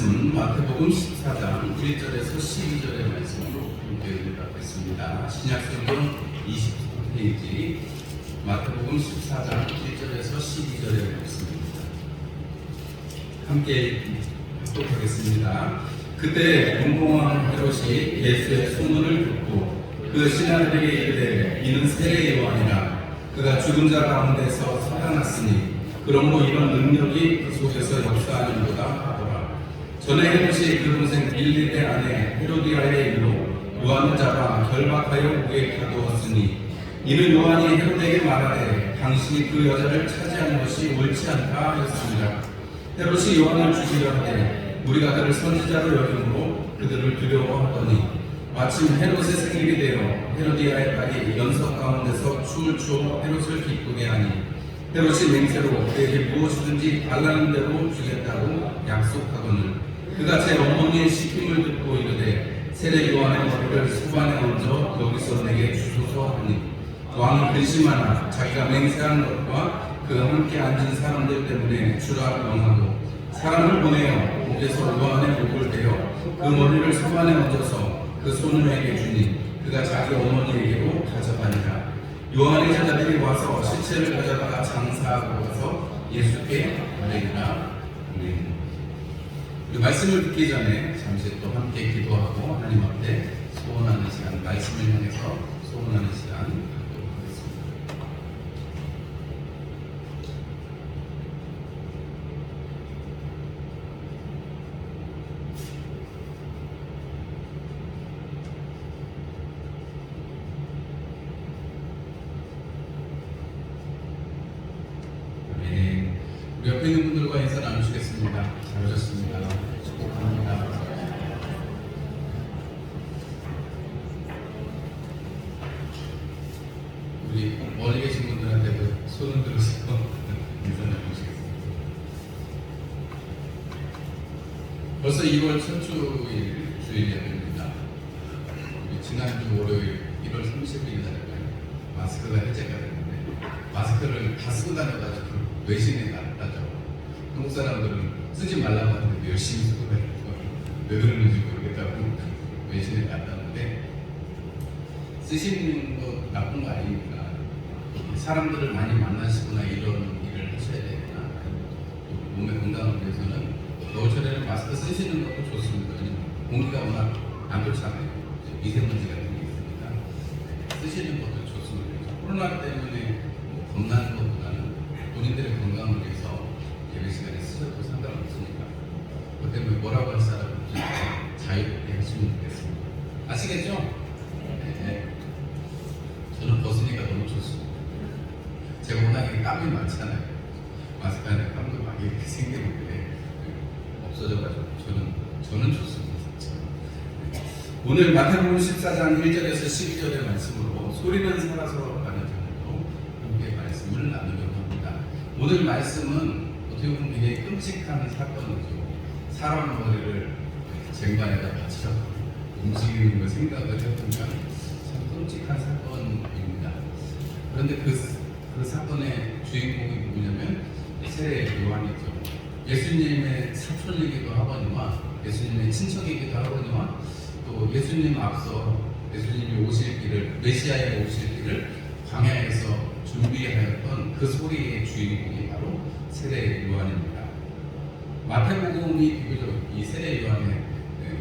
말씀은 마태복음 14장 1절에서 12절의 말씀으로 읽어드리겠습니다. 신약성경 24페이지 마태복음 14장 1절에서 12절의 말씀입니다. 함께 읽도록 하겠습니다. 그때 공공왕 헤롯이 예수의 소문을 듣고 그 신하들에게 이르되 이는 세례 요한이라. 그가 죽은 자 가운데서 살아났으니 그러므로 이런 능력이 그 속에서 역사하는도다 하더라. 전에 헤롯이 그 동생 빌립의 아내 헤로디아의 일로 요한을 잡아 결박하여 옥에 가두었으니 이는 요한이 헤롯에게 말하되 당신이 그 여자를 차지하는 것이 옳지 않다 하였습니다. 헤롯이 요한을 죽이려 하되 우리가 그를 선지자로 여김으로 그들을 두려워하더니 마침 헤롯의 생일이 되어 헤로디아의 딸이 연석 가운데서 춤을 추어 헤롯을 기쁘게 하니 헤롯이 맹세로 그에게 무엇이든지 달라는 대로 주겠다고 약속하거늘 그가 제 어머니의 시킴을 듣고 이르되 세례 요한의 머리를 수반에 얹어 여기서 내게 주소서 하니 왕이 근심하나 자기가 맹세한 것과 그 함께 앉은 사람들 때문에 주라 명하고 사람을 보내어 옥에서 요한의 목을 대어 그 머리를 수반에 얹어서 그 소녀에게 주니 그가 자기 어머니에게로 가져가니라. 요한의 제자들이 와서 시체를 가져다가 장사하고 가서 예수께 말하니라. 우리 말씀을 듣기 전에 잠시 또 함께 기도하고 하나님 앞에 소원하는 시간, 말씀을 향해서 소원하는 시간 갖도록 하겠습니다. 우리 옆에 있는 분들과 인사 나누시겠습니다. 잘 오셨습니다. 축복합니다. 우리 멀리 계신 분들한테도 손을 들어서 인사 나누시겠습니다. 벌써 2월 첫 주일입니다. 지난주 월요일 1월 30일 날에 마스크가 해제가 됐는데 마스크를 다 쓰고 다녀가지고 외신에 났다죠. 한국 사람들은 쓰지 말라고 하는데 열심히 쓰고 다니고 왜 그러는지 모르겠다고 외신에 났다는데 쓰시는 거 나쁜 거 아니니까 사람들을 많이 만나시거나 이런 일을 하셔야 되거나 몸의 건강을 위해서는 겨울철에는 마스크 쓰시는 것도 좋습니다. 공기가 워낙 안 좋잖아요. 미세먼지 같은 게 있으니까 쓰시는 것도 좋습니다. 코로나 때문에 겁나는 것보다는 본인들의 건강을 위해서 예배 시간에 쓰셔도 상관없으니까 그 때문에 뭐라고 할 사람 없이 자유롭게 하시면 되겠습니다. 아시겠죠? 네. 저는 벗으니까 너무 좋습니다. 제가 워낙에 땀이 많잖아요. 마스크 안에 땀도 막 이렇게 생기는데 없어져가지고 저는 좋습니다. 오늘 마태복음 14장 1절에서 12절의 말씀으로 소리는 살아서 라는 제목으로 함께 말씀을 나누려고 합니다. 오늘 말씀은 어떻게 보면 굉장히 끔찍한 사건이죠. 사람 머리를 쟁반에다 받쳐 움직이는 걸 생각을 해보면 참 끔찍한 사건입니다. 그런데 그 사건의 주인공이 누구냐면 세례 요한이죠. 예수님의 사촌이기도 하거니와 예수님의 친척이기도 하거니와 또 예수님 앞서 예수님이 오실 길을, 메시아의 오실 길을 광야에서 준비하였던 그 소리의 주인공이 바로 세례 요한입니다. 마태복음이 비교적 이 세례 요한의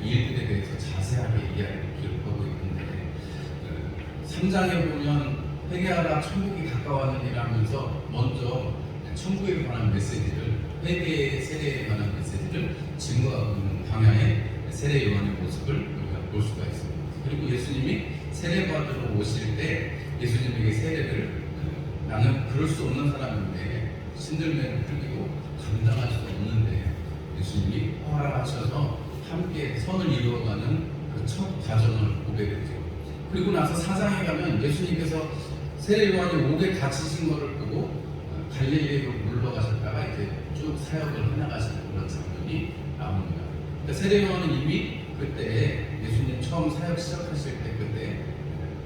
일들에 대해서 자세하게 이야기를 기록하고 있는데 3장에 보면 회개하라 천국이 가까웠느니라 하면서 먼저 천국에 관한 메시지를, 회개의 세례에 관한 메시지를 증거하고 있는 광야의 세례 요한의 모습을 우리가 볼 수가 있습니다. 그리고 예수님이 세례받으러 오실 때 예수님에게 세례를 나는 그럴 수 없는 사람인데 신들매를 풀기고 감당할 수 없는데 예수님이 허락하셔서 함께 선을 이루어가는 그 첫 과정을 보게 되죠. 그리고 나서 4장에 가면 예수님께서 세례 요한이 옥에 갇히신 것을 보고 갈릴리로 물러가셨다가 이제 쭉 사역을 해나가시는 그런 장면이 나옵니다. 그러니까 세례 요한은 이미 그때 예수님 처음 사역 시작하실 때 그때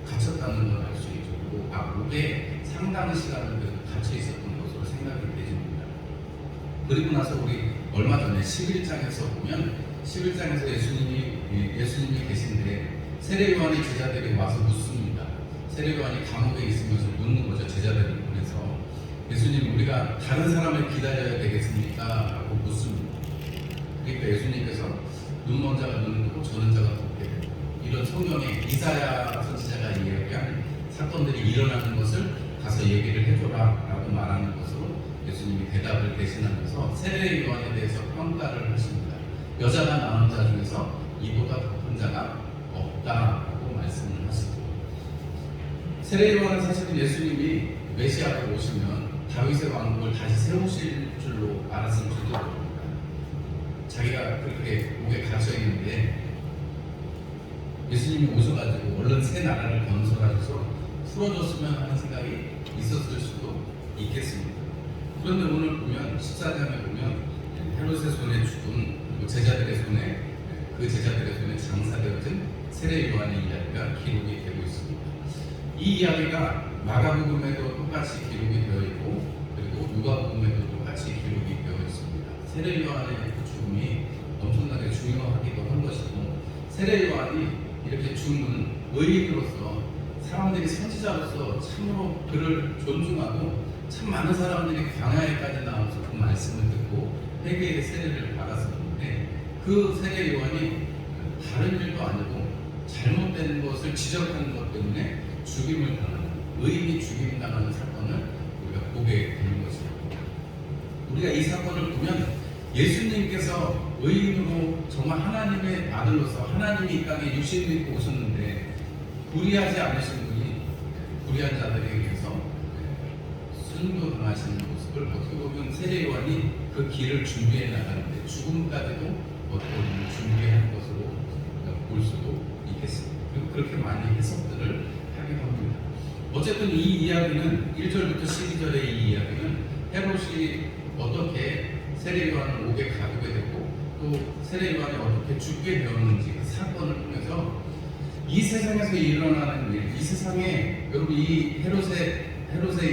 갇혔다는 걸 알 수 있죠. 그리고 옥에 상당한 시간을 갇혀 있었던 것으로 생각이 되집니다. 그리고 나서 우리 얼마 전에 11장에서 보면 11장에서 예수님이 계신데 세례 요한의 제자들이 와서 묻습니다. 세례 요한이 감옥에 있으면서 묻는 거죠. 제자들을 보내서 예수님, 우리가 다른 사람을 기다려야 되겠습니까? 라고 묻습니다. 그러니까 예수님께서 눈먼 자가 눈을 뜨고 저는 자가 걷게 되고, 이런 성경에 이사야 선지자가 이야기한 사건들이 일어나는 것을 가서 얘기를 해줘라 라고 말하는 것으로 예수님이 대답을 대신하면서 세례 요한에 대해서 평가를 하십니다. 여자가 낳은 자 중에서 이보다 더 큰 자가 없다라고 말씀을 하시죠. 세례 요한은 사실은 예수님이 메시아가 오시면 다윗의 왕국을 다시 세우실 줄로 알았을 줄도 모릅니다. 자기가 그렇게 목에 갇혀 있는데 예수님이 오셔가지고 얼른 새 나라를 건설하셔서 풀어줬으면 하는 생각이 있었을 수도 있겠습니다. 그런데 오늘 보면 14장에 보면 헤롯의 손에 죽은, 그리고 제자들의 손에, 그 제자들의 손에 장사되어진 세례 요한의 이야기가 기록이 되고 있습니다. 이 이야기가 마가복음에도 똑같이 기록이 되어 있고, 그리고 누가복음에도 똑같이 기록이 되어 있습니다. 세례 요한의 그 죽음이 엄청나게 중요하기도 한 것이고, 세례 요한이 이렇게 죽은 의인으로서 사람들이 선지자로서 참으로 그를 존중하고, 참 많은 사람들이 광야에까지 나와서 그 말씀을 듣고 회개의 세례를 받았었는데, 그 세례 요한이 다른 일도 아니고 잘못된 것을 지적하는 것 때문에 죽임을 당하는, 의인이 죽임당하는 사건을 우리가 보게 되는 것입니다. 우리가 이 사건을 보면 예수님께서 의인으로 정말 하나님의 아들로서 하나님이 이 땅에 육신을 입고 오셨는데, 불의하지 않으신 분이 불의한 자들에 의해서 순교 당하시는 모습을 어떻게 보면 세례 요한이 그 길을 준비해 나가는데 죽음까지도 어떻게 보면 준비한 것으로 볼 수도 있겠습니다. 그리고 그렇게 많이 해석들을 하기도 합니다. 어쨌든 이 이야기는 1절부터 12절의 이 이야기는 헤롯이 어떻게 세례 요한을 옥에 가두게 되고 또 세례 요한이 어떻게 죽게 되었는지 그 사건을 통해서 이 세상에서 일어나는 일, 이 세상에 여러분 이 헤롯의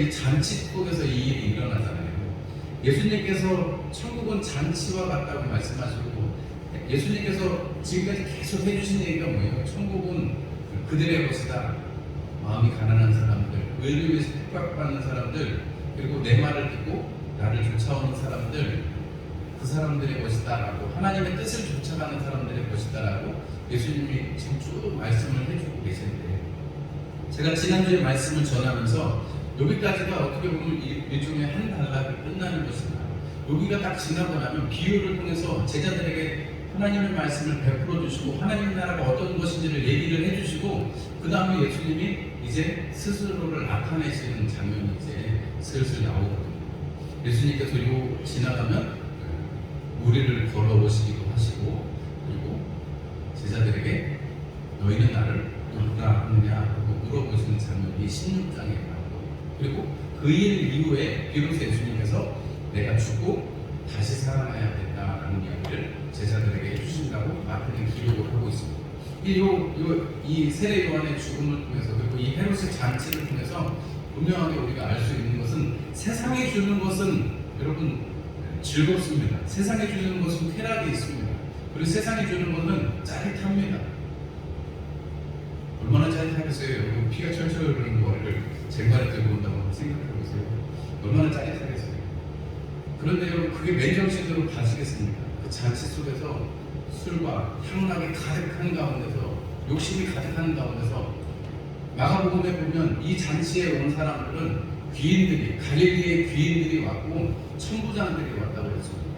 이 잔치 속에서 이 일이 일어나잖아요. 예수님께서 천국은 잔치와 같다고 말씀하시고, 예수님께서 지금까지 계속 해주신 얘기가 뭐예요? 천국은 그들의 것이다. 마음이 가난한 사람들, 의를 위해서 핍박받는 사람들, 그리고 내 말을 듣고 나를 쫓아오는 사람들, 그 사람들의 것이다 라고, 하나님의 뜻을 쫓아가는 사람들의 것이다 라고 예수님이 지금 쭉 말씀을 해주고 계신데, 제가 지난주에 말씀을 전하면서 여기까지가 어떻게 보면 일종의 한 단락이 끝나는 것입니다. 여기가 딱 지나고 나면 비유를 통해서 제자들에게 하나님의 말씀을 베풀어 주시고 하나님 나라가 어떤 것인지를 얘기를 해주시고, 그 다음에 예수님이 이제 스스로를 나타내시는 장면이 이제 슬슬 나오거든요. 예수님께서 요 지나가면 우리를 걸어오시기도 하시고, 그리고 제자들에게 너희는 나를 누구라 하느냐 하고 물어보시는 장면이 16장에 나오고, 그리고 그 일 이후에 비로소 예수님께서 내가 죽고 다시 살아나야겠다라는 이야기를 제자들에게 해주신다고 마태는 기록을 하고 있습니다. 이 세례 요한의 죽음을 통해서, 그리고 이 헤롯의 잔치를 통해서 분명하게 우리가 알 수 있는 것은, 세상에 주는 것은 여러분 즐겁습니다. 세상에 주는 것은 쾌락이 있습니다. 그리고 세상에 주는 것은 짜릿합니다. 얼마나 짜릿하겠어요? 여러분 피가 철철 흐르는 머리를 쟁반에 들고 온다고 생각해보세요. 얼마나 짜릿하겠어요? 그런데 여러분 그게 맨정신으로 가시겠습니까? 그 잔치 속에서 술과 향락이 가득한 가운데서, 욕심이 가득한 가운데서, 마가복음에 보면 이 잔치에 온 사람들은 귀인들이, 갈릴리의 귀인들이 왔고 천부장들이 왔다고 했습니다.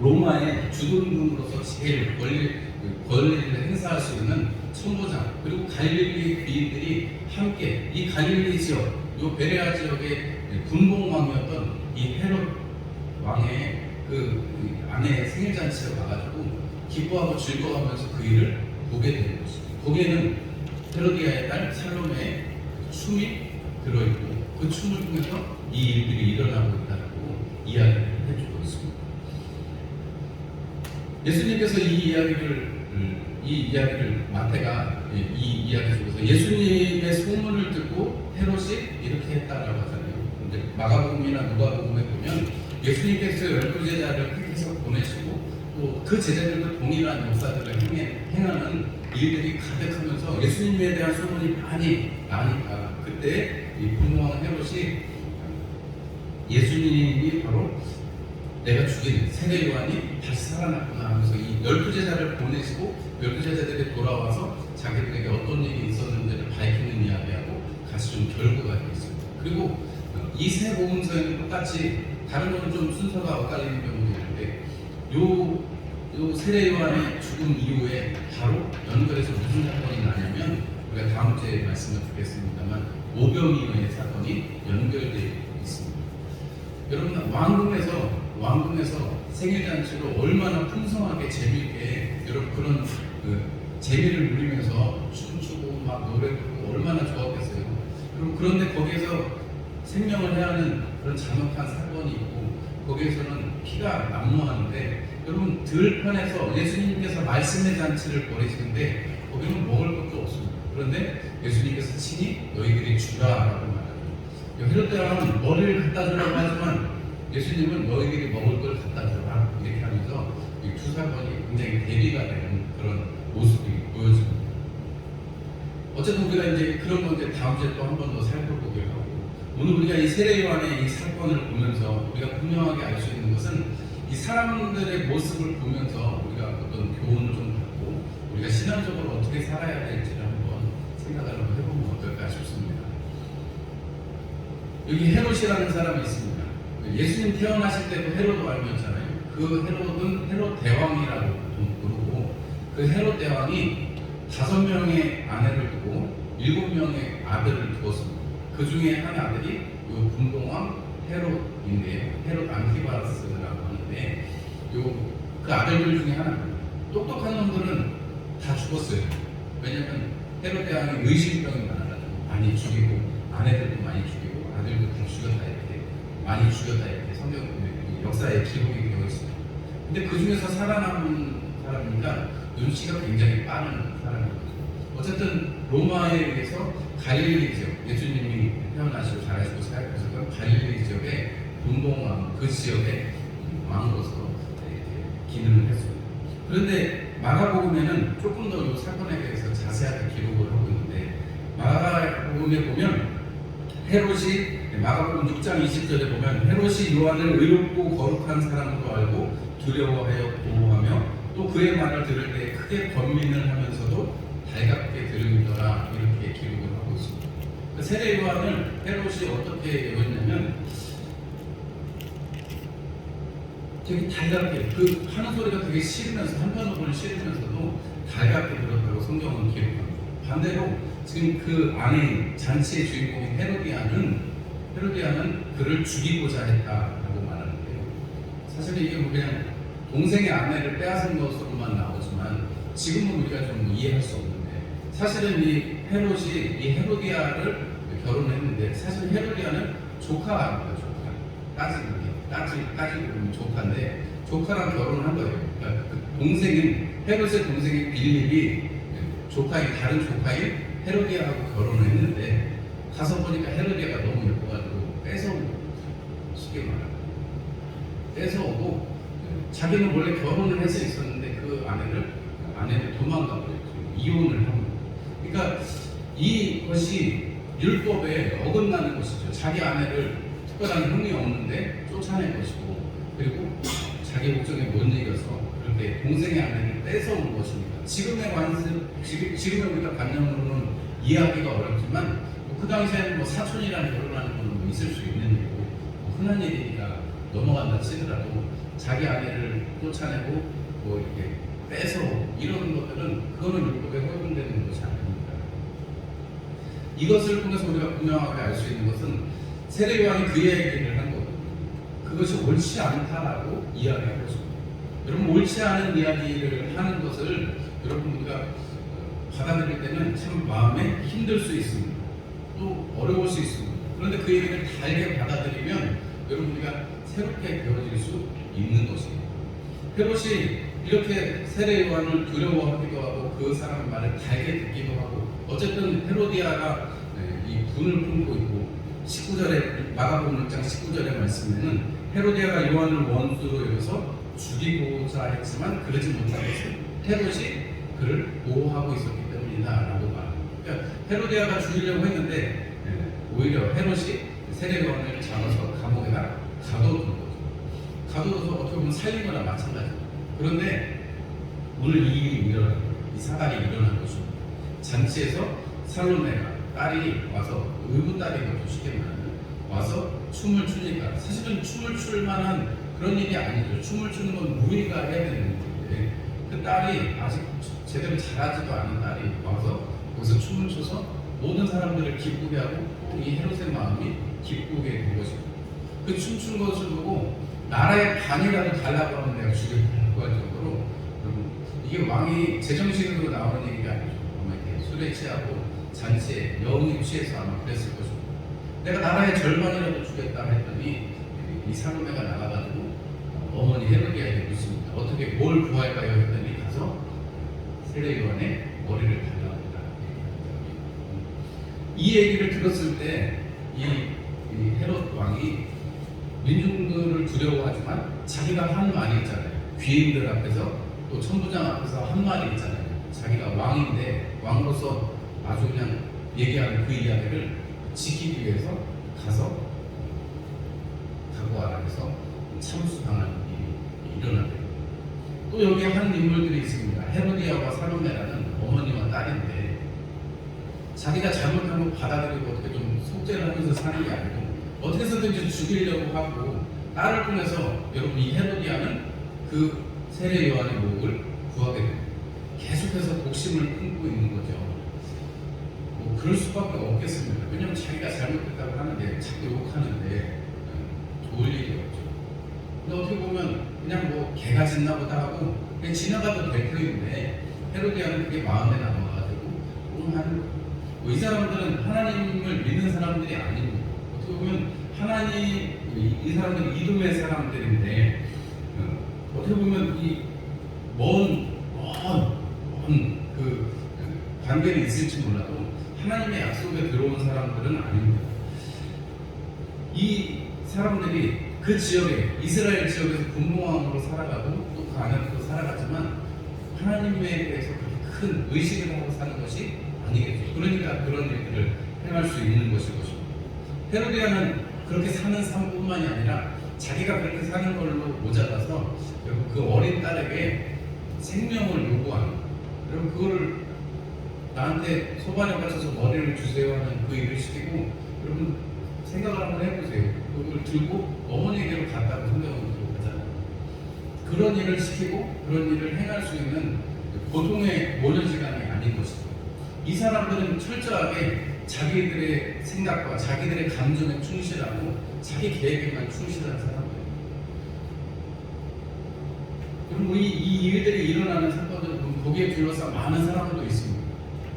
로마의 주둔군으로서 제일 권리를 행사할 수 있는 천부장, 그리고 갈릴리 귀인들이 함께 이 갈릴리 지역, 요 베레아 지역의 군봉왕이었던 이 헤롯 왕의 그 아내의 생일잔치에 와가지고 기뻐하고 즐거워하면서 그 일을 보게 되는 것입니다. 거기에는 헤로디아의 딸 살로메의 춤이 들어있고, 그 춤을 통해서 이 일들이 일어나고 있다고 이야기를 해주고 있습니다. 예수님께서 이 이야기를 마태가 이 이야기 속에서 예수님의 소문을 듣고 헤롯이 이렇게 했다라고 하잖아요. 근데 마가복음이나 누가복음에 보면 예수님께서 12 제자를 택해서 보내시고 또 또 그 제자들도 동일한 역사들을 행하는 일들이 가득하면서 예수님에 대한 소문이 많이 나니까 그때 이 분노한 헤롯이 예수님이 바로 내가 죽인 세례 요한이 다시 살아났구나 하면서 이 12제자를 보내시고 12제자들이 돌아와서 자기들에게 어떤 일이 있었는지를 밝히는 이야기하고 같이 좀 결부가 되어 있습니다. 그리고 이 세 복음서에는 똑같이 다른 거는 좀 순서가 엇갈리는 경우도 있는데 요 세례 요한의 죽음 이후에 바로 연결해서 무슨 사건이 나냐면 우리가 다음 주에 말씀을 드리겠습니다만 오병이어의 사건이 연결되어 있습니다. 여러분 왕궁에서 생일잔치로 얼마나 풍성하게 재미있게 여러분 그런 재미를 누리면서 춤추고 막 노래 부르고 얼마나 좋았겠어요. 그런데 거기에서 생명을 해하는 그런 잔혹한 사건이 있고 거기에서는 피가 난무하는데 여러분 들판에서 예수님께서 말씀의 잔치를 벌이시는데 거기는 먹을 것도 없습니다. 그런데 예수님께서 친히 너희들이 주라라고 말합니다. 헤롯 대왕은 머리를 갖다 주라고 하지만 예수님은 너희들이 먹을 걸 갖다 주라 이렇게 하면서 이 두 사건이 굉장히 대비가 되는 그런 모습이 보여집니다. 어쨌든 우리가 이제 그런 거 이제 다음 주에 또 한 번 더 살펴보기로 하고 오늘 우리가 이 세례 요한의 이 사건을 보면서 우리가 분명하게 알 수 있는 것은 이 사람들의 모습을 보면서 우리가 어떤 교훈을 좀 받고 우리가 신앙적으로 어떻게 살아야 될지를 한번 생각을 한번 해보면 어떨까 싶습니다. 여기 헤롯이라는 사람이 있습니다. 예수님 태어나실 때도 헤롯 왕이었잖아요. 그 헤롯은 헤롯 대왕이라고 부르고 그 헤롯 대왕이 5명의 아내를 두고 7명의 아들을 두었습니다. 그 중에 한 아들이 분봉왕 헤롯인데요. 헤롯 안티바스라고 하는데 그 아들들 중에 하나입니다. 똑똑한 놈들은 다 죽었어요. 왜냐하면 헤롯 대왕이 의심병이 많아가지고 많이 죽이고 아내들도 많이 죽이고 아들도 다 죽였다 이렇게 많이 죽였다 이렇게 성경 역사에 기록이 되어 있습니다. 근데 그 중에서 살아남은 사람이니까 눈치가 굉장히 빠른 사람이거든요. 어쨌든 로마에 의해서 갈릴리 지역, 예수님이 태어나시고 자라시고 살았던 갈릴리 지역의 분봉왕 그 지역의 왕으로서 기능을 했습니다. 그런데 마가복음에는 조금 더 이 사건에 대해서 자세하게 기록을 하고 있는데 마가복음에 보면 헤롯이 마가복음 6장 20절에 보면 헤롯이 요한을 의롭고 거룩한 사람으로 알고 두려워하여 보호하며 또 그의 말을 들을 때 크게 번민을 하면서도 달갑게 들으더라 이렇게 기록을 하고 있습니다. 그 세례 요한을 헤롯이 어떻게 여겼냐면 되게 달갑게 그 하는 소리가 되게 싫으면서 한편으로는 싫으면서도 달갑게 들었다고 성경은 기록합니다. 반대로 지금 그 아내 잔치의 주인공인 헤로디아는 그를 죽이고자 했다라고 말하는데요. 사실 이게 뭐 그냥 동생의 아내를 빼앗은 것으로만 나오지만 지금은 우리가 좀 이해할 수 없는데 사실은 이 헤롯이 이 헤로디아를 결혼했는데 사실 헤로디아는 조카입니다. 따지고 보면 조카인데 조카랑 결혼을 한 거예요. 그러니까 그 헤롯의 동생인 빌립이 다른 조카인 헤로디아하고 결혼을 했는데 가서 보니까 헤로디아가 너무 예뻐가지고 뺏어온 거예요. 쉽게 말하면 뺏어오고 자기는 원래 결혼을 해서 있었는데 그 아내를 도망가 버렸죠. 이혼을 합니다. 그러니까 이것이 율법에 어긋나는 것이죠. 자기 아내를 특별한 흠이 없는데 쫓아낸 것이고 그리고 자기 목적에 못 이겨서 그렇게 동생의 아내를 뺏어온 것입니다. 지금의 우리가 관념으로는 이해하기가 어렵지만 그 당시에는 사촌이랑 결혼하는 건 있을 수 있는 일이고 흔한 일이니까 넘어간다 치더라도 자기 아내를 쫓아내고 이렇게 뺏어 이런 것들은 그거는 율법에 허용되는 것이 아닙니다. 이것을 통해서 우리가 분명하게 알 수 있는 것은 세례 요한이 그 얘기를 한 거거든요. 그것이 옳지 않다라고 이야기하고 있습니다. 여러분 옳지 않은 이야기를 하는 것을 여러분 우리가 받아들일 때는 참 마음에 힘들 수 있습니다. 또 어려울 수 있습니다. 그런데 그 얘기를 달게 받아들이면 여러분 우리가 새롭게 되어질 수 있는 것입니다. 헤롯이 이렇게 세례 요한을 두려워하기도 하고 그 사람의 말을 달게 듣기도 하고 어쨌든 헤로디아가 이 분을 품고 있고 19절에 마가복음 6장 19절의 말씀에는 헤로디아가 요한을 원수로 여겨서 죽이고자 했지만 그러지 못한 것은 헤롯이 그를 보호하고 있었기 때문이다라고 말합니다. 그러니까 헤로디아가 죽이려고 했는데 오히려 헤롯이 세례 요한을 잡아서 감옥에다 가둬둔 거죠. 가둬둬서 어떻게 보면 살린 거나 마찬가지입니다. 그런데 오늘 이 일이 일어난 거예요. 이 사단이 일어난 것입니다. 잔치에서 살로메가 딸이 와서 의붓 딸이거든요. 쉽게 말하면 와서 춤을 추니까 사실은 춤을 출 만한 그런 일이 아니죠. 춤을 추는 건 무리가 해야 되는 일인데 그 딸이 아직 제대로 잘하지도 않은 딸이 와서 거기서 춤을 춰서 모든 사람들을 기쁘게 하고 이 헤롯의 마음이 기쁘게 된 것입니다. 그 춤춘 것을 보고 나라의 반이라도 달라고 하면 내가 죽여달라고 할 정도로 이게 왕이 제정신으로 나오는 얘기가 아니죠. 아마 이렇게 술에 취하고 잔치에 여운이 취해서 아마 그랬을 것입니다. 내가 나라의 절반이라도 주겠다 했더니 이 살로메가 나가가지고 어머니 헤로디아에게 묻습니다. 어떻게 뭘 구할까요? 했더니 가서 세례 요한의 머리를 달라고 합니다. 이 얘기를 들었을 때 이 헤롯 왕이 민중들을 두려워하지만 자기가 한 말이 있잖아요. 귀인들 앞에서 또 천부장 앞에서 한 말이 있잖아요. 자기가 왕인데 왕으로서 아주 그냥 얘기하는 그 이야기를 지키기 위해서 가서 각오하라 해서 참수당하는 일이 일어나요. 또 여기에 한 인물들이 있습니다. 헤로디아와 살로메라는 어머니와 딸인데 자기가 잘못한 거 받아들이고 어떻게 좀 속죄를 하면서 사는 게 아니고 어떻게 해서든지 죽이려고 하고 딸을 통해서 여러분 이 헤로디아는 그 세례 요한의 목을 구하게 됩니다. 계속해서 독심을 품고 있는 거죠. 뭐 그럴 수밖에 없겠습니다. 왜냐하면 자기가 잘못했다고 하는데 자꾸 욕하는데 좋을 일이 없죠. 근데 어떻게 보면 그냥 뭐 개가 짖나 보다 하고 그냥 지나가도 될 터인데 헤로디아는 그게 마음에 남아가지고 하는 거예요. 이 사람들은 하나님을 믿는 사람들이 아닙니다. 어떻게 보면 하나님 이 사람들은 이동의 사람들인데 어떻게 보면 이 먼 그 관계는 있을지 몰라도 하나님의 약속에 들어온 사람들은 아닙니다. 이 사람들이 그 지역에 이스라엘 지역에서 분봉왕으로 살아가고 또 그 안에서 살아가지만 하나님에 대해서 큰 의식을 하고 사는 것이 아니겠죠. 그러니까 그런 일들을 행할 수 있는 것일 것입니다. 헤로디아는 그렇게 사는 삶뿐만이 아니라 자기가 그렇게 사는 걸로 모자라서 결국 그 어린 딸에게 생명을 요구하는, 그럼 그거를 나한테 소반에 맞춰서 머리를 주세요 하는 그 일을 시키고, 여러분 생각을 한번 해보세요. 그걸 들고 어머니에게로 갔다고 생각을 들고 가잖아요. 그런 일을 시키고 그런 일을 행할 수 있는 보통의 모녀지간이 아닌 것이죠. 이 사람들은 철저하게 자기들의 생각과 자기들의 감정에 충실하고 자기 계획에만 충실한 사람들입니다. 그리고 이 일들이 일어나는 사건들을 보면 거기에 둘러싸 많은 사람들도 있습니다.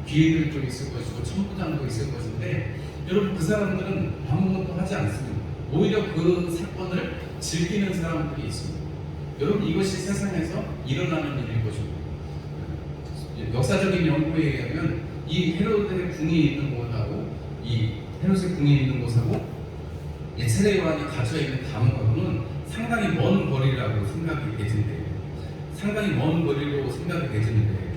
귀인들도 있을 것이고 천부장도 있을 것인데 여러분 그 사람들은 아무것도 하지 않습니다. 오히려 그 사건을 즐기는 사람들이 있습니다. 여러분 이것이 세상에서 일어나는 일일 것입니다. 역사적인 연구에 의하면 이 헤로드의 궁이 있는 곳하고 이 헤롯의 궁이 있는 곳하고 세례 요한이 갇혀 있는 감옥하고는 상당히 먼 거리라고 생각이 되진대요. 상당히 먼 거리로 생각이 되지는데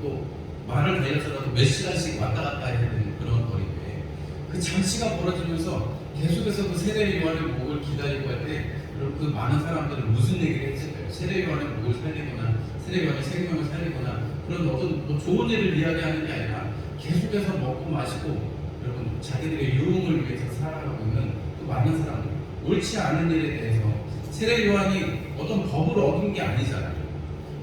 뭐 말을 달려서라도 몇 시간씩 왔다 갔다 해야 되는 그런 거리인데 그 잔치가 벌어지면서 계속해서 그 세례 요한의 목을 기다리고 할 때 그 많은 사람들은 무슨 얘기를 했을까요? 세례 요한의 목을 살리거나 세례 요한의 생명을 살리거나 그런 어떤 뭐 좋은 일을 이야기하는 게 아니라 계속해서 먹고 마시고 여러분 자기들의 유흥을 위해서 살아가고 있는 그 많은 사람들, 옳지 않은 일에 대해서 세례 요한이 어떤 법을 어긴 게 아니잖아요.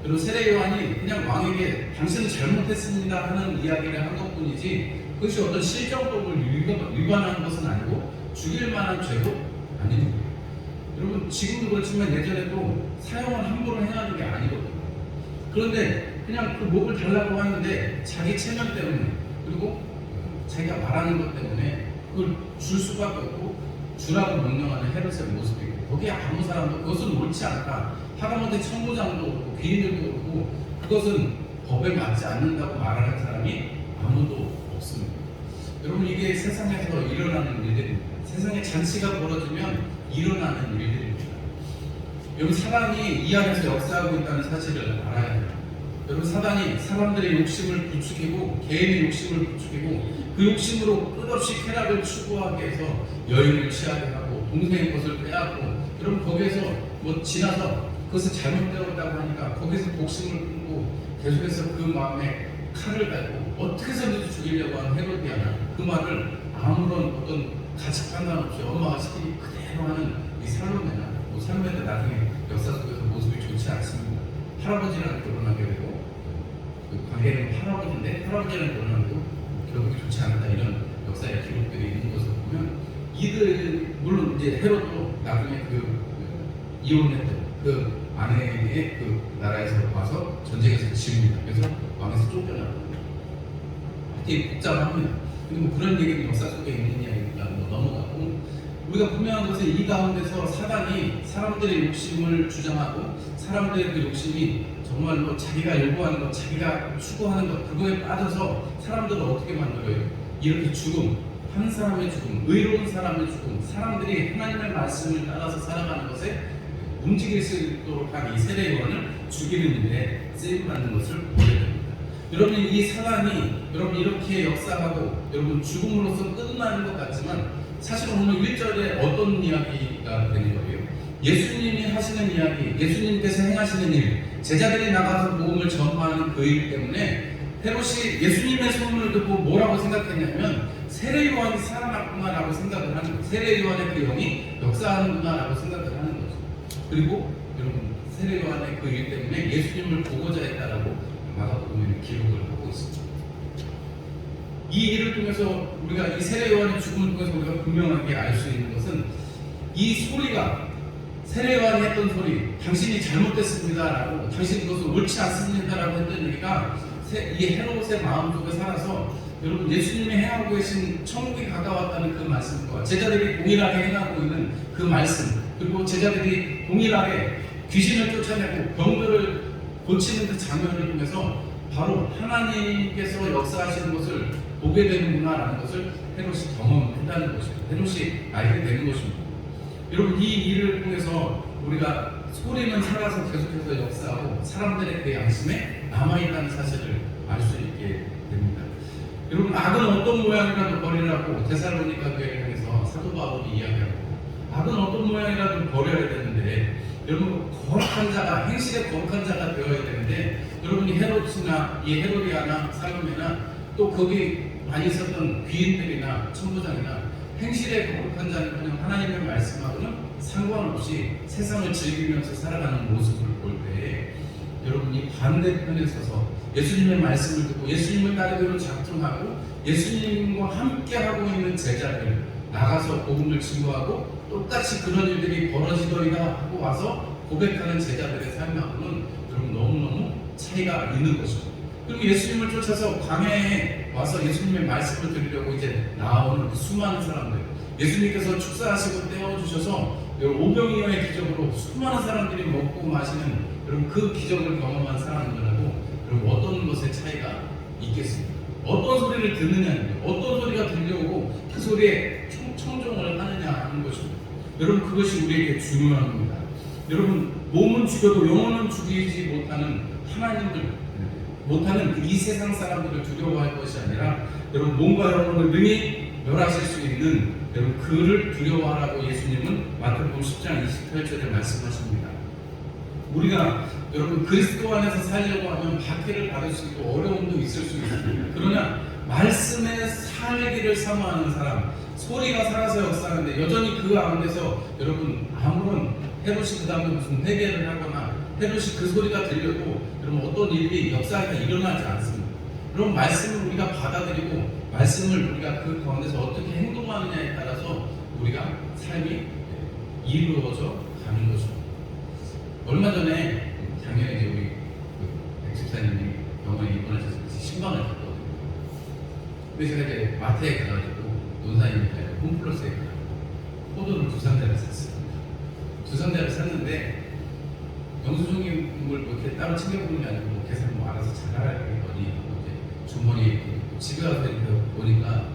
그리고 세례 요한이 그냥 왕에게 당신은 잘못했습니다 하는 이야기를 한 것뿐이지 그것이 어떤 실정법을 위반한 것은 아니고 죽일 만한 죄도 아닙니다. 여러분 지금도 그렇지만 예전에도 사형을 함부로 행하는 게 아니거든요. 그런데 그냥 그 목을 달라고 하는데 자기 체면 때문에 그리고 자기가 말하는 것 때문에 그걸 줄 수밖에 없고 주라고 명령하는 헤롯의 모습이 있고 거기에 아무 사람도 그것은 옳지 않다. 하다못해 천부장도 그렇고 귀인들도 그렇고 그것은 법에 맞지 않는다고 말하는 사람이 아무도 없습니다. 여러분 이게 세상에서 일어나는 일들입니다. 세상에 잔치가 벌어지면 일어나는 일들입니다. 여러분, 사단이 이 안에서 역사하고 있다는 사실을 알아야 돼요. 여러분, 사단이 사람들의 욕심을 부추기고 개인의 욕심을 부추기고 그 욕심으로 끝없이 쾌락을 추구하게 해서 여인을 취하게 하고 동생의 것을 빼앗고, 여러분, 거기에서 뭐 지나서 그것을 잘못되었다고 하니까 거기서 복심을 끊고 계속해서 그 마음에 칼을 달고 어떻게 해서든지 죽이려고 하는 헤로디아나, 그 말을 아무런 어떤 가치 판단 없이 엄마가 시키니 그대로 하는 이 살로메나, 뭐 살로메도 나중에 역사 속에서 모습이 좋지 않습니다. 할아버지랑 결혼하게 되고, 그 관계는 할아버지인데 할아버지랑 결혼하고 결국이 좋지 않다, 이런 역사의 기록들이 있는 것을 보면, 이들 물론 이제 헤롯도 나중에 이혼했던 그 아내의 그 나라에서 와서 전쟁에서 지웁니다. 그래서 왕에서 쫓겨나고 되게 복잡합니다. 근데 뭐 그런 얘기는 역사 속에 있는 이야기니까 뭐 넘어가고, 우리가 분명한 것은 이 가운데서 사단이 사람들의 욕심을 주장하고 사람들의 그 욕심이 정말로 자기가 요구하는 것, 자기가 추구하는 것, 그거에 빠져서 사람들을 어떻게 만들어요? 이렇게 죽음, 한 사람의 죽음, 의로운 사람의 죽음, 사람들이 하나님의 말씀을 따라서 살아가는 것에 움직일 수 있도록 한 이 세례요한을 죽이는 일에 쓰임받는 것을 보게 됩니다. 여러분, 이 사단이 여러분 이렇게 역사하고 여러분 죽음으로써 끝나는 것 같지만, 사실 오늘 1절에 어떤 이야기가 되는 거예요? 예수님이 하시는 이야기, 예수님께서 행하시는 일, 제자들이 나가서 복음을 전파하는 그 일 때문에 헤롯이 예수님의 소문을 듣고 뭐라고 생각했냐면, 세례요한이 살아났구나라고 생각을 하는 거예요. 세례요한의 그 영이 역사하는구나라고 생각을 하는 거죠. 그리고 여러분, 세례요한의 그 일 때문에 예수님을 보고자 했다라고 마가복음에 기록을 하고 있습니다. 이 일을 통해서 우리가 이 세례요한의 죽음을 통해서 우리가 분명하게 알 수 있는 것은, 이 소리가 세례요한이 했던 소리, 당신이 잘못됐습니다라고, 당신 그것은 옳지 않습니다라고 했던 얘기가 이 헤롯의 마음속에 살아서 여러분, 예수님이 행하고 계신 천국이 가까웠다는 그 말씀과 제자들이 동일하게 행하고 있는 그 말씀, 그리고 제자들이 동일하게 귀신을 쫓아내고 병들을 고치는 그 장면을 통해서 바로 하나님께서 역사하시는 것을 보게 되는구나라는 것을 헤롯이 경험했다는 것입니다. 헤롯이 알게 되는 것입니다. 여러분, 이 일을 통해서 우리가 소리는 살아서 계속해서 역사하고 사람들의 그 양심에 남아있다는 사실을 알 수 있게 됩니다. 여러분, 악은 어떤 모양이라도 버리라고 데살로니가 교회를 향해서 사도 바울이 이야기하고, 악은 어떤 모양이라도 버려야 되는데, 여러분, 거룩한 자가, 행실에 거룩한 자가 되어야 되는데, 여러분이 헤롯이나 이 헤로디아나 살로메나 또 거기 많이 있었던 귀인들이나 천부장이나 행실에 거룩한 자는 그냥 하나님의 말씀하고는 상관없이 세상을 즐기면서 살아가는 모습을 볼 때, 여러분이 반대편에 서서 예수님의 말씀을 듣고 예수님을 따르기로 작정하고 예수님과 함께 하고 있는 제자들, 나가서 복음을 증거하고 똑같이 그런 일들이 벌어지더이다 하고 와서 고백하는 제자들의 삶하고는 여러분 너무너무 차이가 있는 것입니다. 그리고 예수님을 쫓아서 광야에 와서 예수님의 말씀을 들으려고 이제 나오는 그 수많은 사람들, 예수님께서 축사하시고 떼어주셔서 오병이어의 기적으로 수많은 사람들이 먹고 마시는 여러분 그 기적을 경험한 사람들하고 여러분 어떤 것의 차이가 있겠습니까? 어떤 소리를 듣느냐는, 어떤 소리가 들려오고 그 소리에 청종을 하느냐 하는 것입니다. 여러분, 그것이 우리에게 중요합니다. 여러분, 몸은 죽여도 영혼은 죽이지 못하는 하나님들, 못하는 이 세상 사람들을 두려워할 것이 아니라 여러분 몸과 영혼을 능히 멸하실 수 있는 여러분 그를 두려워하라고 예수님은 마태복음 10장 28절에 말씀하십니다. 우리가 여러분 그리스도 안에서 살려고 하면 박해를 받을 수 있고 어려움도 있을 수 있습니다. 그러나 말씀의 살기를 사모하는 사람, 소리가 살아서 역사하는데 여전히 그 가운데서 여러분 아무런 헤롯이 그 다음에 무슨 회개를 하거나 헤롯이 그 소리가 들려도 여러분 어떤 일이 역사가 일어나지 않습니다. 여러분 말씀을 우리가 받아들이고 말씀을 우리가 그 가운데서 어떻게 행동하느냐에 따라서 우리가 삶이 이루어져 가는 것입니다. 얼마 전에 작년에 이제 우리 백집사님이 병원에 입원하셔서 신방을 갔거든요. 근데 제가 이제 마트에 가가지고 논사님이 홈플러스에 가서 포도를 2상자를 샀어요. 2상자를 샀는데 영수증을 뭐 이렇게 따로 챙겨보는 게 아니고 뭐 계산 뭐 알아서 잘하라 했더니 이제 주머니에 집에 와서 이렇게 보니까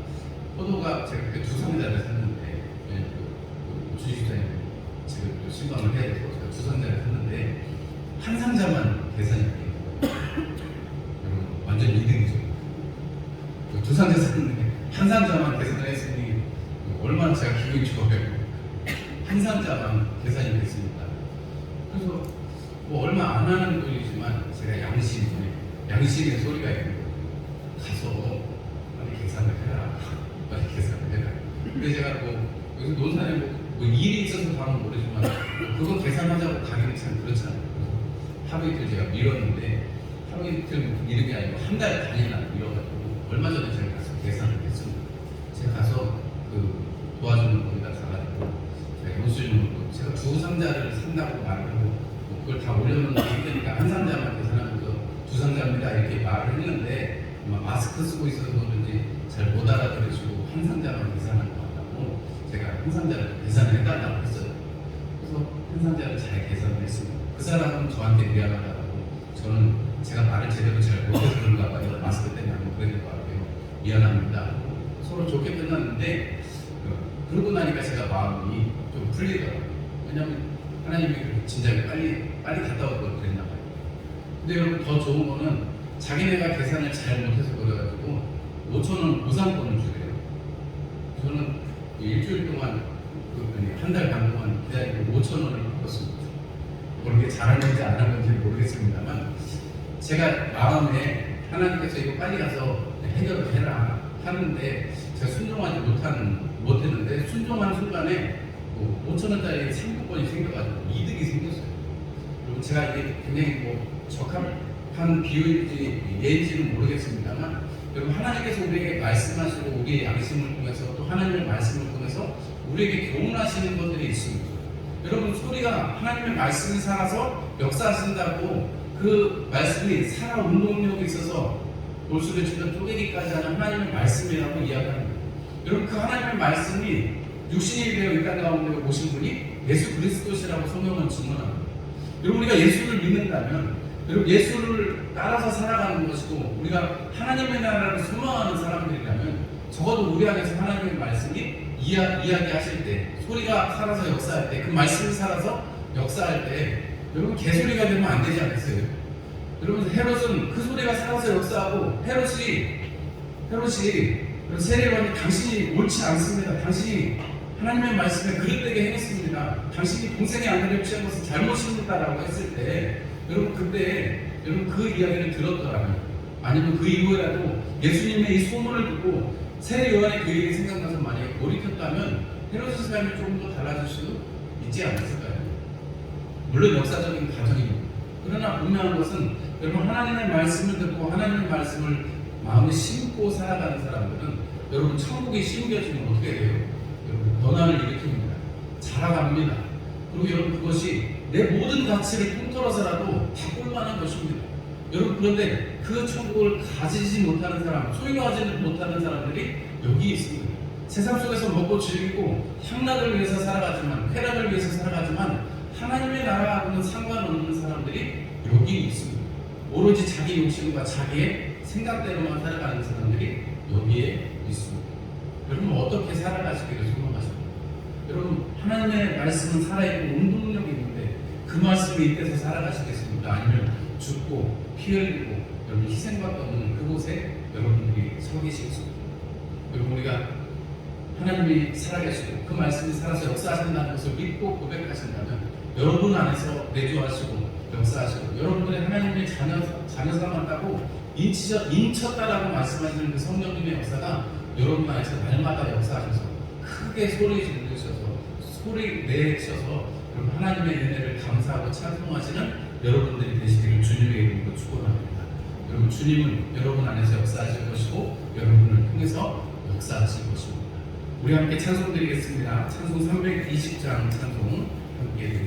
포도가 제가 그때 2상자를 샀는데 주식사님 지금 신방을 해야 돼서 두 상자를 샀는데 한 상자만 계산이 돼요. 여러분 완전 이득이죠. 두 상자 샀는데 한 상자만 계산을 했으니 얼마나 제가 기분이 좋아요. 한 상자만 계산이 됐습니다. 그래서 뭐 얼마 안 하는 돈이지만 제가 양심의 소리가 있는 거예요. 가서 빨리 계산을 해라. 빨리 계산을 해라. 그래서 제가 여기서 논산에 뭐 일이 있어서 가면 모르지만 그거 계산하자고 가기는 참 그렇잖아요. 하루 이틀 제가 미뤘는데 하루 이틀 미룬 게 아니고 한 달 반이나 미뤄가지고 얼마 전에 제가 가서 계산을 했습니다. 제가 가서 도와주는 거기다 가가지고 제가 영수증으로 제가 두 상자를 산다고 말을 하고 그걸 다 올려놓는 게 힘드니까 한 상자만 계산하면서 두 상자입니다 이렇게 말을 했는데 마스크 쓰고 있어서 그런지 잘 못 알아들으시고 한 상자만 계산한 것 같다고 제가 한 상자를 계산을 해달라고 했어요. 그래서 한 상자를 잘 계산을 했습니다. 그 사람은 저한테 미안하다고 저는 제가 말을 제대로 잘 못해서 그런가 봐요. 마스크 때문에 안 그랬을 것 같아요. 미안합니다. 서로 좋게 끝났는데 그러고 나니까 제가 마음이 좀 풀리더라고요. 왜냐하면 하나님이 진작에 빨리 갔다 올 걸 그랬나 봐요. 근데 여러분 더 좋은 거는 자기네가 계산을 잘 못해서 그래가지고 5,000원 무상권을 주래요. 저는 일주일 동안 한 달 반 동안 기다리고 5,000원을 바꿨습니다. 그렇게 잘한 건지 안 한 건지 모르겠습니다만 제가 마음에 하나님께서 이거 빨리 가서 해결을 해라 하는데 제가 순종하지 못했는데 순종한 순간에 5,000원짜리 상품권이 생겨가지고 이득이 생겼어요. 그리고 제가 이게 굉장히 적합한 비유인지 예인지는 모르겠습니다만 여러분 하나님께서 우리에게 말씀하시고 우리의 양심을 통해서 또 하나님의 말씀을 통해서 우리에게 교훈하시는 것들이 있습니다. 여러분 소리가 하나님의 말씀이 살아서 역사하신다고 그 말씀이 살아 운동력이 있어서 볼수록 진짜 쪼개기까지 하는 하나님의 말씀이라고 이야기합니다. 여러분 그 하나님의 말씀이 육신이 되어 이 땅 가운데 오신 분이 예수 그리스도시라고 성경은 증언합니다. 여러분 우리가 예수를 믿는다면 여러분 예수를 따라서 살아가는 것이고 우리가 하나님의 나라를 소망하는 사람들이라면 적어도 우리 안에서 하나님의 말씀이 이야기하실 때 소리가 살아서 역사할 때 그 말씀이 살아서 역사할 때 여러분 개소리가 되면 안 되지 않겠어요? 여러분 헤롯은 그 소리가 살아서 역사하고 헤롯이 세례요한이 당신이 옳지 않습니다. 당신이 하나님의 말씀에 그릇되게 행했습니다. 당신이 동생의 아내를 취한 것은 잘못입니다라고 했을 때 여러분 그때 여러분 그 이야기를 들었더라면 아니면 그 이후에라도 예수님의 이 소문을 듣고 세례요한의 그 얘기 생각나서 만약에 돌이켰다면 헤롯의 삶이 조금 더 달라질 수도 있지 않았을까요? 물론 역사적인 과정입니다. 그러나 분명한 것은 여러분 하나님의 말씀을 듣고 하나님의 말씀을 마음에 심고 살아가는 사람들은 여러분 천국이 심겨지면 어떻게 돼요? 여러분 변화를 일으킵니다. 자라갑니다. 그리고 여러분 그것이 내 모든 가치를 통틀어서라도 바꿀 만한 것입니다. 여러분 그런데 그 천국을 가지지 못하는 사람, 소유하지 못하는 사람들이 여기 있습니다. 세상 속에서 먹고 즐기고 향락을 위해서 살아가지만 쾌락을 위해서 살아가지만 하나님의 나라하고는 상관없는 사람들이 여기 있습니다. 오로지 자기 욕심과 자기의 생각대로만 살아가는 사람들이 여기에 있습니다. 여러분 어떻게 살아가시기를 소망하십니까? 여러분 하나님의 말씀은 살아있고 운동력이 있는데 그 말씀이 이때서 살아가시겠습니까? 아니면 죽고 피 흘리고 여러분 희생밖에 없는 그곳에 여러분들이 서 계시겠습니까? 여러분 우리가 하나님이 살아계시고 그 말씀이 살아서 역사하신다는 것을 믿고 고백하신다면 여러분 안에서 내주하시고 역사하시고 여러분들의 하나님의 자녀 삼았다고 인쳤다라고 말씀하시는 그 성령님의 역사가 여러분 안에서 날마다 역사하셔서 크게 소리 지르셔서 소리 내셔서 여러분 하나님의 은혜를 감사하고 찬송하시는 여러분들이 되시기를 주님의 이름으로 축원합니다. 여러분 주님은 여러분 안에서 역사하실 것이고 여러분을 통해서 역사하실 것입니다. 우리 함께 찬송 드리겠습니다. 찬송 320장 찬송 함께 드리겠습니다.